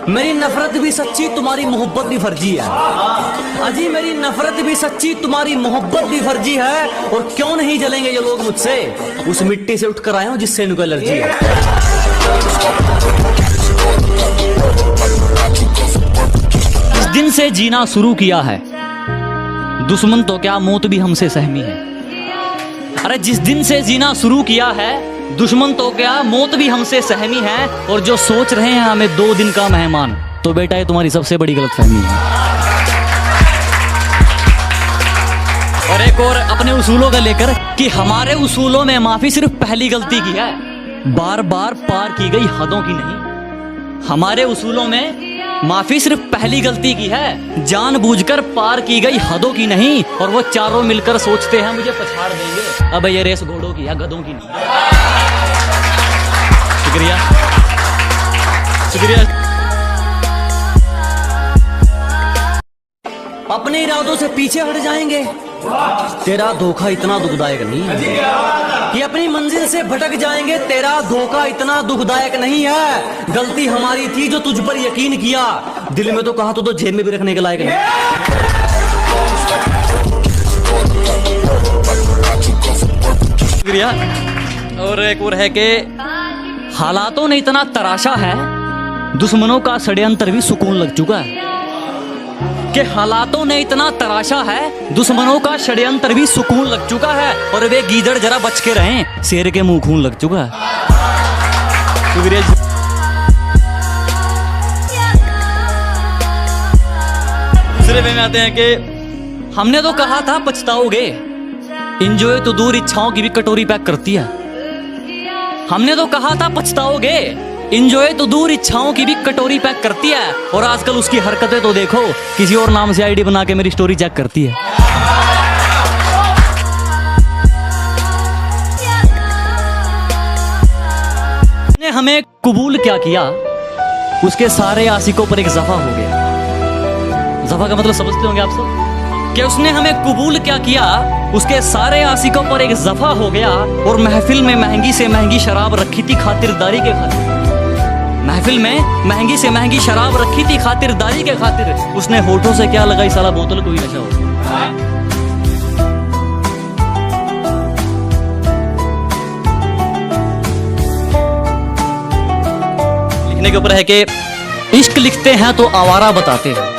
मेरी नफरत भी सच्ची, तुम्हारी मोहब्बत भी फर्जी है। अजी मेरी नफरत भी सच्ची, तुम्हारी मोहब्बत भी फर्जी है। और क्यों नहीं जलेंगे ये लोग मुझसे, उस मिट्टी से उठकर आए हो जिससे इनको एलर्जी है। जिस दिन से जीना शुरू किया है, दुश्मन तो क्या मौत भी हमसे सहमी है। अरे जिस दिन से जीना शुरू किया है, दुश्मन तो क्या मौत भी हमसे सहमी है। और जो सोच रहे हैं हमें 2 दिन का मेहमान, तो बेटा ये तुम्हारी सबसे बड़ी गलतफहमी है। और एक और अपने उसूलों का लेकर कि हमारे उसूलों में माफी सिर्फ पहली गलती की है, बार बार पार की गई हदों की नहीं। हमारे उसूलों में माफी सिर्फ पहली गलती की है, जानबूझकर पार की गई हदों की नहीं। और वो चारों मिलकर सोचते हैं मुझे पछाड़ देंगे, अब ये रेस घोड़ों की है, गधों की नहीं। शुक्रिया शुक्रिया। अपने इरादों से पीछे हट जाएंगे, तेरा धोखा इतना दुखदायक नहीं है। कि अपनी मंजिल से भटक जाएंगे, तेरा धोखा इतना दुखदायक नहीं है। गलती हमारी थी जो तुझ पर यकीन किया, दिल में तो कहा तो जेब में भी रखने के लायक नहीं। शुक्रिया। और एक और है कि हालातों ने इतना तराशा है, दुश्मनों का षड्यंत्र भी सुकून लग चुका है। कि हालातों ने इतना तराशा है, दुश्मनों का षड्यंत्र भी सुकून लग चुका है। और वे गीदड़ जरा बच के रहें, शेर के मुंह खून लग चुका है। शुक्रिया। दूसरे में आते हैं कि हमने तो कहा था पछताओगे, इंजॉय तो दूर इच्छाओं की भी कटोरी पैक करती है। हमने तो कहा था पछताओगे, इंजॉय तो दूर इच्छाओं की भी कटोरी पैक करती है। और आजकल उसकी हरकतें तो देखो, किसी और नाम से आईडी बना के मेरी स्टोरी चेक करती है। ने हमें कबूल क्या किया, उसके सारे आशिकों पर एक जफा हो गया। जफा का मतलब समझते होंगे आप सब, कि उसने हमें कबूल क्या किया, उसके सारे आशिकों पर एक जफा हो गया। और महफिल में महंगी से महंगी शराब रखी थी खातिरदारी के खातिर। महफिल में महंगी से महंगी शराब रखी थी खातिरदारी के खातिर। उसने होठों से क्या लगाई, साला बोतल कोई नशा हो। लिखने के ऊपर है कि इश्क लिखते हैं तो आवारा बताते हैं,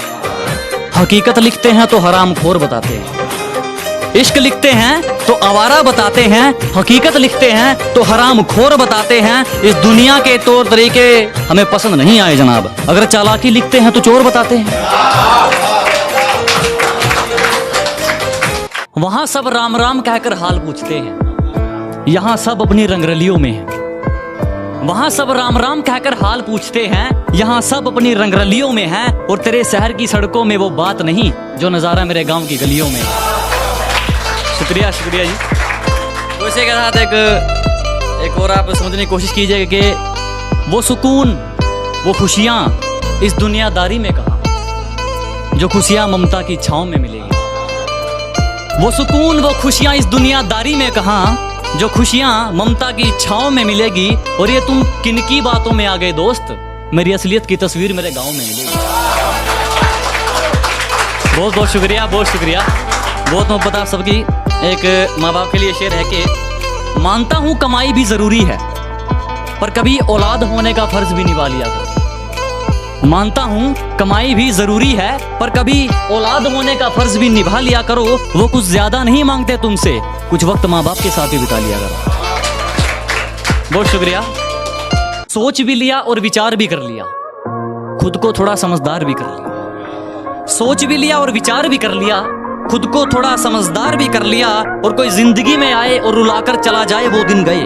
हकीकत लिखते हैं तो हरामखोर बताते हैं। इश्क लिखते हैं तो आवारा बताते हैं, हकीकत लिखते हैं तो हरामखोर बताते हैं। इस दुनिया के तौर तरीके हमें पसंद नहीं आए जनाब, अगर चालाकी लिखते हैं तो चोर बताते हैं। वहां सब राम राम कहकर हाल पूछते हैं, यहां सब अपनी रंगरलियों में हैं। वहां सब राम राम कहकर हाल पूछते हैं, यहाँ सब अपनी रंगरलियों में हैं। और तेरे शहर की सड़कों में वो बात नहीं जो नजारा मेरे गांव की गलियों में है। शुक्रिया शुक्रिया जी। तो इसी के साथ एक और आप समझने की कोशिश कीजिएगा कि वो सुकून, वो खुशियाँ इस दुनियादारी में कहाँ, जो खुशियाँ ममता की छाँव में मिलेगी। वो सुकून, वो खुशियाँ इस दुनियादारी में कहाँ, जो खुशियाँ ममता की छाँव में मिलेगी। और ये तुम किनकी बातों में आ गए दोस्त, मेरी असलियत की तस्वीर मेरे गाँव में मिलेगी। बहुत बहुत शुक्रिया, बहुत शुक्रिया, बहुत मोहब्बत आप सबकी। एक माँ बाप के लिए शेर है कि मानता हूँ कमाई भी जरूरी है, पर कभी औलाद होने का फर्ज भी निभा लिया करो। मानता हूँ कमाई भी जरूरी है, पर कभी औलाद होने का फर्ज भी निभा लिया करो। वो कुछ ज्यादा नहीं मांगते तुमसे, कुछ वक्त माँ बाप के साथ ही बिता लिया करो। बहुत शुक्रिया। सोच भी लिया और विचार भी कर लिया, खुद को थोड़ा समझदार भी कर लिया। सोच भी लिया और विचार भी कर लिया, खुद को थोड़ा समझदार भी कर लिया। और कोई जिंदगी में आए और रुलाकर चला जाए वो दिन गए।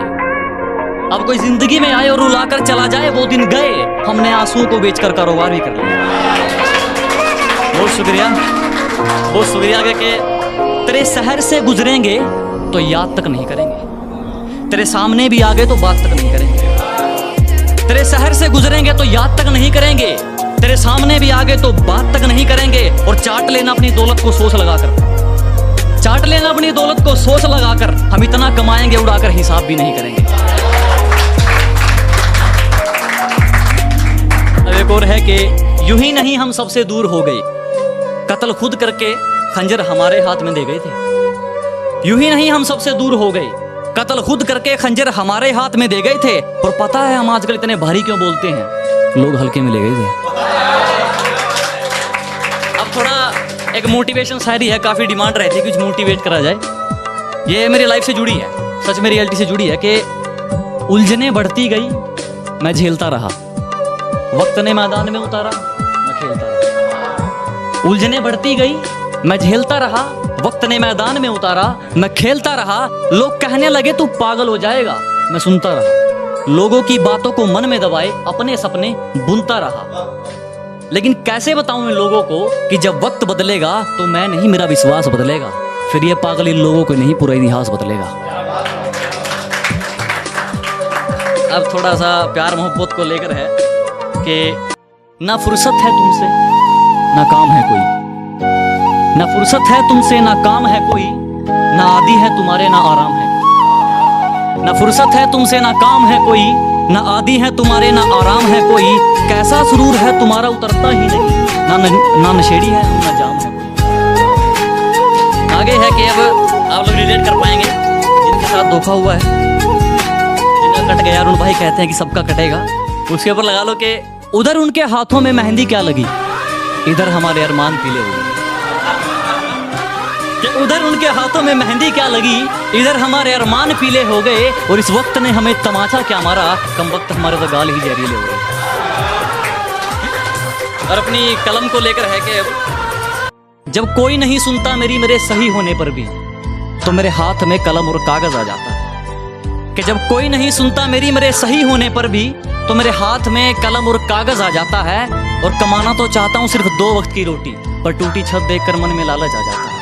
अब कोई जिंदगी में आए और रुलाकर चला जाए वो दिन गए। हमने आंसुओं को बेचकर कारोबार भी कर लिया। बहुत शुक्रिया, बहुत शुक्रिया। कि तेरे शहर से गुजरेंगे तो याद तक नहीं करेंगे, तेरे सामने भी आ गए तो बात तक नहीं करेंगे। तेरे शहर से गुजरेंगे तो याद तक नहीं करेंगे, तेरे सामने भी आ गए तो बात तक नहीं करेंगे। और चाट लेना अपनी दौलत को सोच लगाकर, चाट लेना अपनी दौलत को सोच लगाकर। हम इतना कमाएंगे उड़ाकर हिसाब भी नहीं करेंगे। एक और है कि यूं ही नहीं हम सबसे दूर हो गए, कत्ल खुद करके खंजर हमारे हाथ में दे गए थे। यूं ही नहीं हम सबसे दूर हो गए, कत्ल खुद करके खंजर हमारे हाथ में दे गए थे। और पता है हम आजकल इतने भारी क्यों बोलते हैं, लोग हल्के में ले गए थे। अब थोड़ा एक मोटिवेशन शायरी है, काफी डिमांड रहती है कुछ मोटिवेट करा जाए। ये मेरी लाइफ से जुड़ी है, सच में रियलिटी से जुड़ी है कि उलझने बढ़ती गई, मैं झेलता रहा, वक्त ने मैदान में उतारा, मैं खेलता रहा। उलझने बढ़ती गई, मैं झेलता रहा, वक्त ने मैदान में उतारा, मैं खेलता रहा। लोग कहने लगे तू पागल हो जाएगा, मैं सुनता रहा। लोगों की बातों को मन में दबाए अपने सपने बुनता रहा। लेकिन कैसे बताऊं इन लोगों को कि जब वक्त बदलेगा तो मैं नहीं, मेरा विश्वास बदलेगा। फिर ये पागल इन लोगों को नहीं, पूरा इतिहास बदलेगा। अब थोड़ा सा प्यार मोहब्बत को लेकर है कि ना फुर्सत है तुमसे ना काम है कोई, ना फुर्सत है तुमसे ना काम है कोई, ना आदी है तुम्हारे ना आराम है। ना फुर्सत है तुमसे ना काम है कोई, ना आदी है तुम्हारे ना आराम है कोई। कैसा सुरूर है तुम्हारा उतरता ही नहीं, ना नशेड़ी है ना जाम है कोई। आगे है कि अब आप लोग रिलेट कर पाएंगे जिनके साथ धोखा हुआ है, कट गया। अरुण भाई कहते हैं कि सबका कटेगा, उसके ऊपर लगा लो कि उधर उनके हाथों में मेहंदी क्या लगी, इधर हमारे अरमान पीले हो गए। कि उधर उनके हाथों में मेहंदी क्या लगी, इधर हमारे अरमान पीले हो गए। और इस वक्त ने हमें तमाचा क्या मारा, कम वक्त हमारे तो गाल ही जहरीले हो गए। और अपनी कलम को लेकर है कि जब कोई नहीं सुनता मेरे सही होने पर भी, तो मेरे हाथ में कलम और कागज आ जाता है। कि जब कोई नहीं सुनता मेरे सही होने पर भी, तो मेरे हाथ में कलम और कागज आ जाता है। और कमाना तो चाहता हूं सिर्फ 2 वक्त की रोटी, पर टूटी छत देखकर मन में लालच आ जाता है।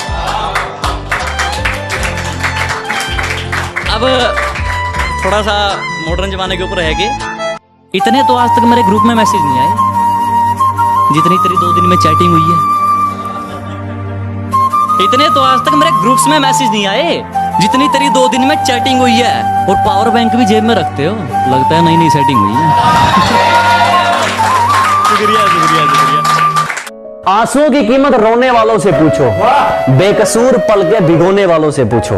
अब थोड़ा सा मॉडर्न जमाने के ऊपर है कि इतने तो आज तक मेरे ग्रुप में मैसेज नहीं आए जितनी तेरी 2 दिन में चैटिंग हुई है। इतने तो आज तक मेरे ग्रुप्स में मैसेज नहीं आए जितनी तेरी 2 दिन में चैटिंग हुई है। और पावर बैंक भी जेब में रखते हो, लगता है नई नई सेटिंग हुई है। शुक्रिया शुक्रिया शुक्रिया। आंसुओं की कीमत रोने वालों से पूछो, बेकसूर पल के भिगोने वालों से पूछो।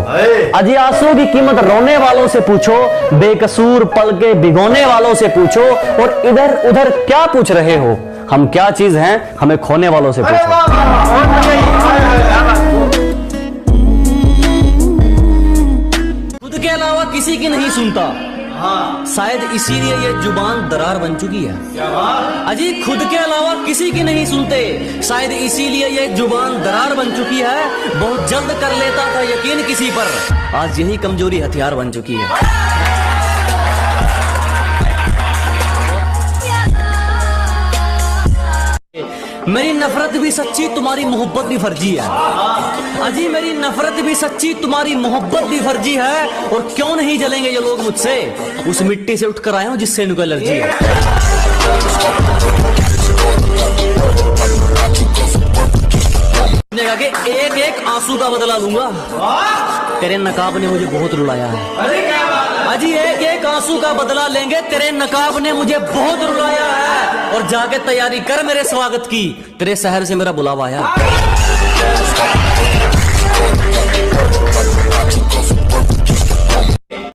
अजी आंसुओं की कीमत रोने वालों से पूछो, बेकसूर पल के भिगोने वालों से पूछो। और इधर उधर क्या पूछ रहे हो, हम क्या चीज हैं हमें खोने वालों से पूछो। खुद के अलावा किसी की नहीं सुनता, शायद इसीलिए ये जुबान दरार बन चुकी है। अजी खुद के अलावा किसी की नहीं सुनते, शायद इसीलिए ये जुबान दरार बन चुकी है। बहुत जल्द कर लेता था यकीन किसी पर, आज यही कमजोरी हथियार बन चुकी है। मेरी नफरत भी सच्ची, तुम्हारी मोहब्बत भी फर्जी है। अजी मेरी नफरत भी सच्ची, तुम्हारी मोहब्बत भी फर्जी है। और क्यों नहीं जलेंगे ये लोग मुझसे, उस मिट्टी से उठकर आया हूं जिससे इनको एलर्जी है। एक एक आंसू का बदला लूंगा, तेरे नकाब ने मुझे बहुत रुलाया है। अजी एक एक आंसू का बदला लेंगे, तेरे नकाब ने मुझे बहुत रुलाया है। और जाके तैयारी कर मेरे स्वागत की, तेरे शहर से मेरा बुलावा आया।